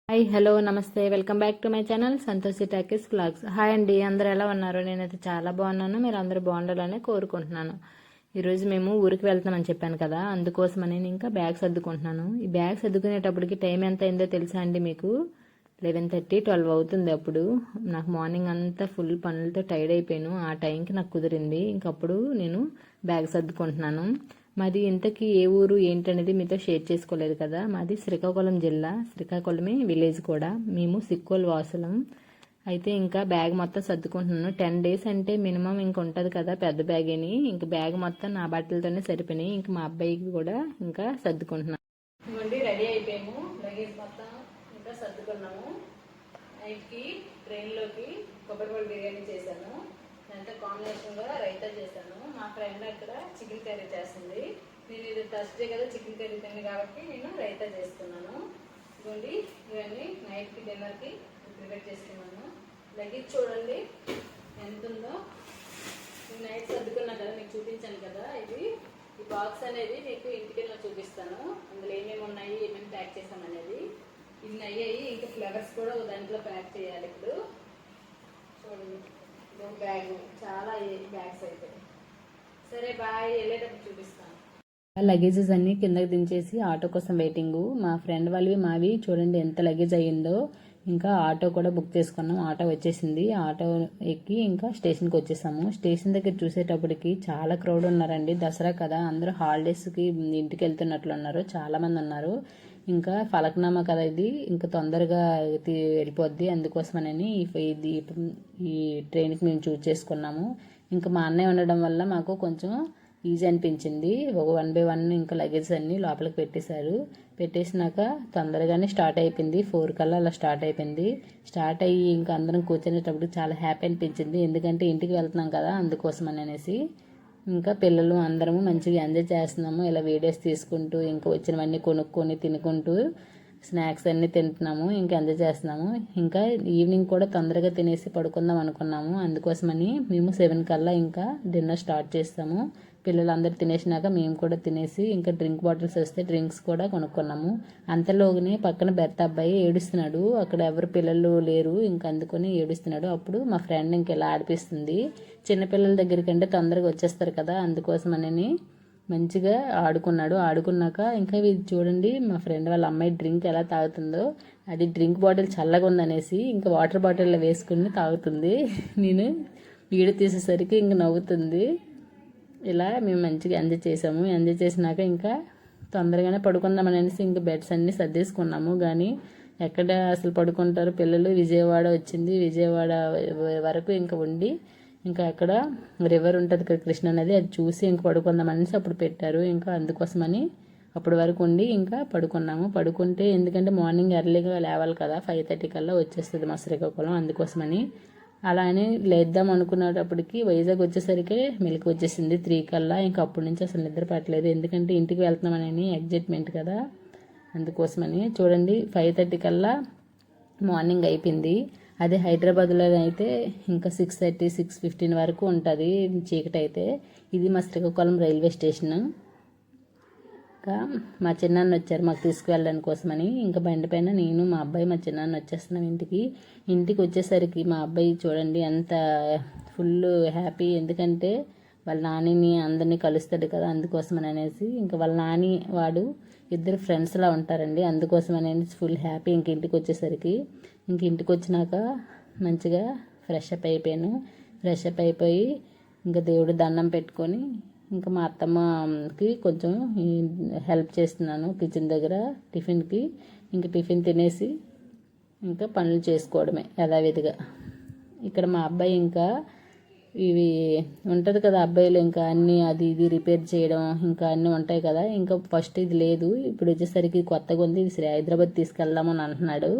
Hi hello నమస్తే welcome back to my channel Santoshi talkies vlogs. Hi అండి, అందరూ ఎలా ఉన్నారు? నేనైతే చాలా బాగున్నాను. మీరు అందరూ బాగుండాలని కోరుకుంటున్నాను. ఈరోజు మేము ఊరికి వెళ్తామని చెప్పాను కదా, అందుకోసమని నేను ఇంకా బ్యాగ్ సర్దుకుంటున్నాను. ఈ బ్యాగ్ సర్దుకునేటప్పటికి టైం ఎంత అయిందో తెలుసా అండి మీకు? 11:30 12 అవుతుంది. అప్పుడు నాకు మార్నింగ్ అంతా ఫుల్ పనులతో టైర్డ్ అయిపోయాను. ఆ టైంకి నాకు కుదిరింది. ఇంకప్పుడు నేను బ్యాగ్ సర్దుకుంటున్నాను. మాది ఇంతకీ ఏ ఊరు ఏంటనేది మీతో షేర్ చేసుకోలేదు కదా. మాది శ్రీకాకుళం జిల్లా, శ్రీకాకుళమే విలేజ్ కూడా. మేము సిక్కోల్ వాసులం. అయితే ఇంకా బ్యాగ్ మొత్తం సర్దుకుంటున్నాను. 10 days అంటే మినిమం ఇంక ఉంటుంది కదా పెద్ద బ్యాగ్ అని. ఇంక బ్యాగ్ మొత్తం నా బట్టలతోనే సరిపోయినాయి. ఇంక మా అబ్బాయికి కూడా ఇంకా సర్దుకుంటున్నాను. ఇవ్వండి, రెడీ అయిపోయాము. లగేజ్ మొత్తం ఇంకా సర్దుకున్నాము. నైట్కి ట్రైన్లోకి కొబ్బరిపొడి బిర్యానీ చేశాను. దాంతో కాంబినేషన్గా రైతా చేశాను. మా ఫ్రెండ్ అక్కడ చికెన్ కర్రీ చేస్తుంది. నేను ఇది థర్స్డే కదా చికెన్ కర్రీ తింది కాబట్టి నేను రైతా చేస్తున్నాను. ఇదిగోండి, ఇవన్నీ నైట్కి డిన్నర్కి ప్రిపేర్ చేసుకున్నాను. లగేజ్ చూడండి ఎంత ఉందో. నేను నైట్ సర్దుకున్నా కదా, మీకు చూపించాను కదా. ఈ బాక్స్ అనేది మీకు ఇంటికి వెళ్ళి చూపిస్తాను. అందులో ఏమేమి ఉన్నాయి, ఏమేమి ప్యాక్ చేసామనేది. ఇన్ని అయ్యాయి. ఇంకా ఫ్లవర్స్ కూడా దాంట్లో ప్యాక్ చేయాలి. ఇప్పుడు చూడండి, బ్యాగ్ చాలా బ్యాగ్స్ అయితే. సరే బాయ్, వెళ్ళేటప్పుడు చూపిస్తాను. లగేజెస్ అన్ని కిందకి దించేసి ఆటో కోసం వెయిటింగ్. మా ఫ్రెండ్ వాళ్ళవి మావి చూడండి ఎంత లగేజ్ అయ్యిందో. ఇంకా ఆటో కూడా బుక్ చేసుకున్నాం. ఆటో వచ్చేసింది. ఆటో ఎక్కి ఇంకా స్టేషన్కి వచ్చేసాము. స్టేషన్ దగ్గర చూసేటప్పటికి చాలా క్రౌడ్ ఉన్నారండి. దసరా కదా, అందరూ హాలిడేస్కి ఇంటికి వెళ్తున్నట్లున్నారు. చాలా మంది ఉన్నారు. ఇంకా ఫలక్నామా కదా ఇది, ఇంకా తొందరగా వెళ్ళిపోద్ది. అందుకోసమని ఈ ట్రైన్కి మేము చూస్ చేసుకున్నాము. ఇంకా మా అన్నయ్య ఉండడం వల్ల మాకు కొంచెం ఈజీ అనిపించింది. ఒక 1 by 1 ఇంకా లగేజ్ అన్ని లోపలికి పెట్టేసినాక తొందరగానే స్టార్ట్ అయిపోయింది. 4 కల్లా అలా స్టార్ట్ అయిపోయింది. స్టార్ట్ అయ్యి ఇంకా అందరం కూర్చునేటప్పుడు చాలా హ్యాపీ అనిపించింది. ఎందుకంటే ఇంటికి వెళ్తున్నాం కదా, అందుకోసం అనేసి. ఇంకా పిల్లలు అందరము మంచిగా ఎంజాయ్ చేస్తున్నాము. ఇలా వీడియోస్ తీసుకుంటూ ఇంకా వచ్చినవన్నీ కొనుక్కొని తినుకుంటూ స్నాక్స్ అన్నీ తింటున్నాము. ఇంకా ఎంజాయ్ చేస్తున్నాము. ఇంకా ఈవినింగ్ కూడా తొందరగా తినేసి పడుకుందాం అనుకున్నాము. అందుకోసమని మేము 7 కల్లా ఇంకా డిన్నర్ స్టార్ట్ చేస్తాము. పిల్లలందరూ తినేసినాక మేము కూడా తినేసి ఇంకా డ్రింక్ బాటిల్స్ వస్తే డ్రింక్స్ కూడా కొనుక్కున్నాము. అంతలోనే పక్కన బెర్త అబ్బాయి ఏడుస్తున్నాడు. అక్కడ ఎవరు పిల్లలు లేరు, ఇంకా అందుకొని ఏడుస్తున్నాడు. అప్పుడు మా ఫ్రెండ్ ఇంక ఇలా ఆడిపిస్తుంది. చిన్నపిల్లల దగ్గరికి అంటే తొందరగా వచ్చేస్తారు కదా, అందుకోసమని మంచిగా ఆడుకున్నాడు. ఆడుకున్నాక ఇంకా ఇది చూడండి, మా ఫ్రెండ్ వాళ్ళ అమ్మాయి డ్రింక్ ఎలా తాగుతుందో. అది డ్రింక్ బాటిల్ చల్లగా ఉందనేసి ఇంకా వాటర్ బాటిల్లో వేసుకుని తాగుతుంది. నేను వీడియో తీసేసరికి ఇంక నవ్వుతుంది. ఇలా మేము మంచిగా ఎంజాయ్ చేసాము. ఎంజాయ్ చేసినాక ఇంకా తొందరగానే పడుకుందామని అనేసి ఇంకా బెడ్స్ అన్నీ సర్దేసుకున్నాము. కానీ ఎక్కడ అసలు పడుకుంటారు పిల్లలు. విజయవాడ వచ్చింది. విజయవాడ వరకు ఇంకా ఉండి ఇంకా అక్కడ రివర్ ఉంటుంది కదా, కృష్ణ నది, అది చూసి ఇంక పడుకుందామనేసి అప్పుడు పెట్టారు. ఇంకా అందుకోసమని అప్పటి వరకు ఉండి ఇంకా పడుకున్నాము. పడుకుంటే ఎందుకంటే మార్నింగ్ ఎర్లీగా లేవాలి కదా, 5:30 కల్లా వచ్చేస్తుంది మా శ్రీకాకుళం. అందుకోసమని అలానే లేద్దాం అనుకునేటప్పటికి వైజాగ్ వచ్చేసరికి మెలకు వచ్చేసింది 3 కల్లా. ఇంకా అప్పటి నుంచి అసలు నిద్ర పట్టలేదు. ఎందుకంటే ఇంటికి వెళ్తున్నామని ఎగ్జైట్మెంట్ కదా, అందుకోసమని. చూడండి 5:30 కల్లా మార్నింగ్ అయిపోయింది. అదే హైదరాబాద్లో అయితే ఇంకా 6:30 6:15 వరకు ఉంటుంది చీకటి అయితే. ఇది మా శ్రీకాకుళం రైల్వే స్టేషన్. ఇంకా మా చిన్నాన్న వచ్చారు మాకు తీసుకువెళ్ళడానికి కోసమని. ఇంకా బండి పైన నేను మా అబ్బాయి మా చిన్నాన్న వచ్చేస్తున్నాం ఇంటికి. ఇంటికి వచ్చేసరికి మా అబ్బాయి చూడండి ఎంత ఫుల్ హ్యాపీ. ఎందుకంటే వాళ్ళ నానిని అందరినీ కలుస్తాడు కదా, అందుకోసమని అనేసి. ఇంకా వాళ్ళ నాని వాడు ఇద్దరు ఫ్రెండ్స్లా ఉంటారండి, అందుకోసమని అనేసి ఫుల్ హ్యాపీ. ఇంక ఇంటికి వచ్చేసరికి ఇంక ఇంటికి వచ్చినాక మంచిగా ఫ్రెష్ అప్ అయిపోయాను. ఫ్రెష్ అప్ అయిపోయి ఇంకా దేవుడు దండం పెట్టుకొని ఇంకా మా అత్తమ్మకి కొంచెం హెల్ప్ చేస్తున్నాను కిచెన్ దగ్గర టిఫిన్కి. ఇంకా టిఫిన్ తినేసి ఇంకా పనులు చేసుకోవడమే యథావిధిగా. ఇక్కడ మా అబ్బాయి ఇంకా ఇవి ఉంటుంది కదా అబ్బాయిలు, ఇంకా అన్నీ అది ఇది రిపేర్ చేయడం ఇంకా అన్నీ ఉంటాయి కదా. ఇంకా ఫస్ట్ ఇది లేదు, ఇప్పుడు వచ్చేసరికి కొత్తగా ఉంది. ఇది హైదరాబాద్ తీసుకెళ్దామని అంటున్నాడు.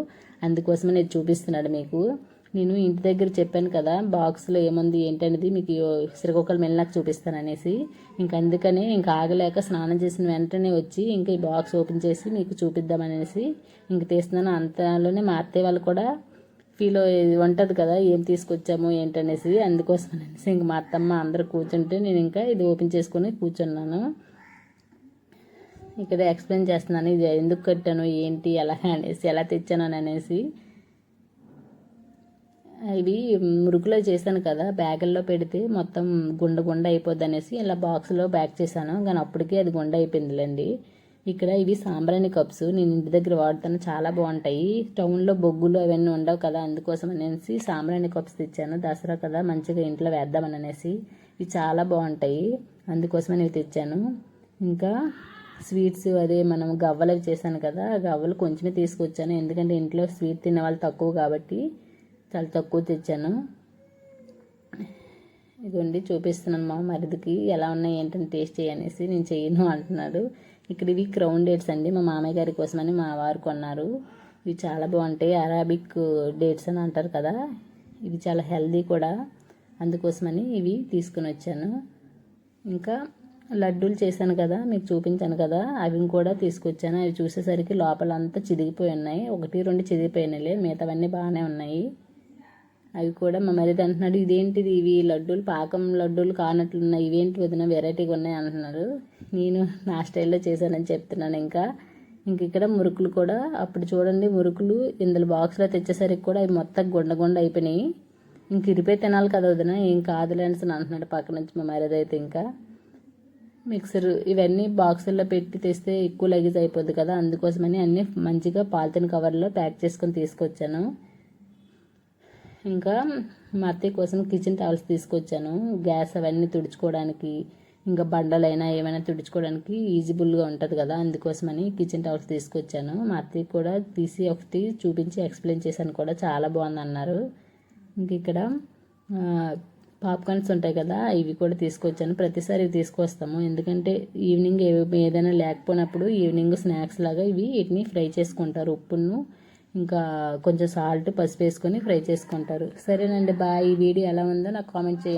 అందుకోసమే నేను చూపిస్తున్నాడు మీకు. నేను ఇంటి దగ్గర చెప్పాను కదా బాక్స్లో ఏముంది ఏంటనేది మీకు శ్రీకాకుళం వెళ్ళినాక చూపిస్తాననేసి. ఇంకా అందుకనే ఇంకా ఆగలేక స్నానం చేసిన వెంటనే వచ్చి ఇంకా ఈ బాక్స్ ఓపెన్ చేసి మీకు చూపిద్దామనేసి ఇంక తీస్తున్నాను. అంతలోనే మా అత్తయ్య వాళ్ళు కూడా ఫీల్ ఉంటుంది కదా ఏం తీసుకొచ్చాము ఏంటనేసి. అందుకోసం అనేసి ఇంక మా అత్తమ్మ అందరూ కూర్చుంటే నేను ఇంకా ఇది ఓపెన్ చేసుకొని కూర్చున్నాను. ఇక్కడ ఎక్స్ప్లెయిన్ చేస్తున్నాను ఇది ఎందుకు కట్టాను ఏంటి ఎలా అనేసి ఎలా తెచ్చాను అనేసి. ఇవి మురుకులో చేశాను కదా, బ్యాగుల్లో పెడితే మొత్తం గుండ అయిపోద్ది అనేసి ఇలా బాక్స్లో ప్యాక్ చేశాను, కానీ అప్పటికే అది గుండ అయిపోయిందిలేండి. ఇక్కడ ఇవి సాంబ్రాణి కప్స్ నేను ఇంటి దగ్గర వాడుతాను, చాలా బాగుంటాయి. టౌన్లో బొగ్గులు అవన్నీ ఉండవు కదా, అందుకోసం అనేసి సాంబ్రాణి కప్స్ తెచ్చాను. దసరా కదా మంచిగా ఇంట్లో వేద్దామని అనేసి. ఇవి చాలా బాగుంటాయి, అందుకోసమని ఇవి తెచ్చాను. ఇంకా స్వీట్స్ అదే మనం గవ్వలు అవి చేశాను కదా, గవ్వలు కొంచెమే తీసుకొచ్చాను, ఎందుకంటే ఇంట్లో స్వీట్ తినే వాళ్ళు తక్కువ కాబట్టి చాలా తక్కువ తెచ్చాను. ఇదిగోండి చూపిస్తున్నాను మా మరిదికి ఎలా ఉన్నాయి ఏంటని టేస్ట్ చేయనేసి. నేను చేయను అంటున్నాడు. ఇక్కడ ఇవి క్రౌన్ డేట్స్ అండి, మా మామయ్య గారి కోసమని మా వారు కొన్నారు. ఇవి చాలా బాగుంటాయి, అరాబిక్ డేట్స్ అని అంటారు కదా, ఇవి చాలా హెల్దీ కూడా, అందుకోసమని ఇవి తీసుకుని వచ్చాను. ఇంకా లడ్డూలు చేశాను కదా మీకు చూపించాను కదా, అవి కూడా తీసుకొచ్చాను. అవి చూసేసరికి లోపల అంతా చిదిగిపోయి ఉన్నాయి, 1-2 చిదిగిపోయినాయిలే, మిగతావన్నీ బాగానే ఉన్నాయి. అవి కూడా మా మరిది అంటున్నాడు ఇదేంటిది ఇవి లడ్డూలు పాకం లడ్డూలు కానట్లున్నాయి, ఇవేంటి వదిన వెరైటీగా ఉన్నాయి అంటున్నారు. నేను నా స్టైల్లో చేశానని చెప్తున్నాను. ఇంకా ఇక్కడ మురుకులు కూడా అప్పుడు చూడండి, మురుకులు ఇందులో బాక్స్లో తెచ్చేసరికి కూడా అవి మొత్తం గుండ అయిపోయినాయి. ఇంక ఇరిపోయి తినాలి కదా వదిన, ఏం కాదులేన్స్ అని అంటున్నాడు పక్క నుంచి మా మరిది. అయితే ఇంకా మిక్సర్ ఇవన్నీ బాక్సుల్లో పెట్టి తెస్తే ఎక్కువ లగేజ్ అయిపోద్ది కదా, అందుకోసమని అన్నీ మంచిగా పాలిథిన్ కవర్లో ప్యాక్ చేసుకొని తీసుకొచ్చాను. ఇంకా మా అత్తయ్య కోసం కిచెన్ టవల్స్ తీసుకొచ్చాను, గ్యాస్ అవన్నీ తుడుచుకోవడానికి, ఇంకా బండలైనా ఏమైనా తుడుచుకోవడానికి ఈజీబుల్గా ఉంటుంది కదా, అందుకోసమని కిచెన్ టవల్స్ తీసుకొచ్చాను. మా అత్తయ్య కూడా తీసి ఒకటి చూపించి ఎక్స్ప్లెయిన్ చేశాను కూడా, చాలా బాగుంది అన్నారు. ఇంక ఇక్కడ పాప్కార్న్స్ ఉంటాయి కదా, ఇవి కూడా తీసుకొచ్చాను. ప్రతిసారి ఇవి తీసుకొస్తాము, ఎందుకంటే ఈవినింగ్ ఏదైనా లేకపోయినప్పుడు ఈవినింగ్ స్నాక్స్ లాగా వీటిని ఫ్రై చేసుకుంటారు. ఉప్పును ఇంకా కొంచెం సాల్ట్ పసుపు వేసుకొని ఫ్రై చేసుకుంటారు. సరేనండి బాయ్. ఈ వీడియో ఎలా ఉందో నాకు కామెంట్ చేయండి.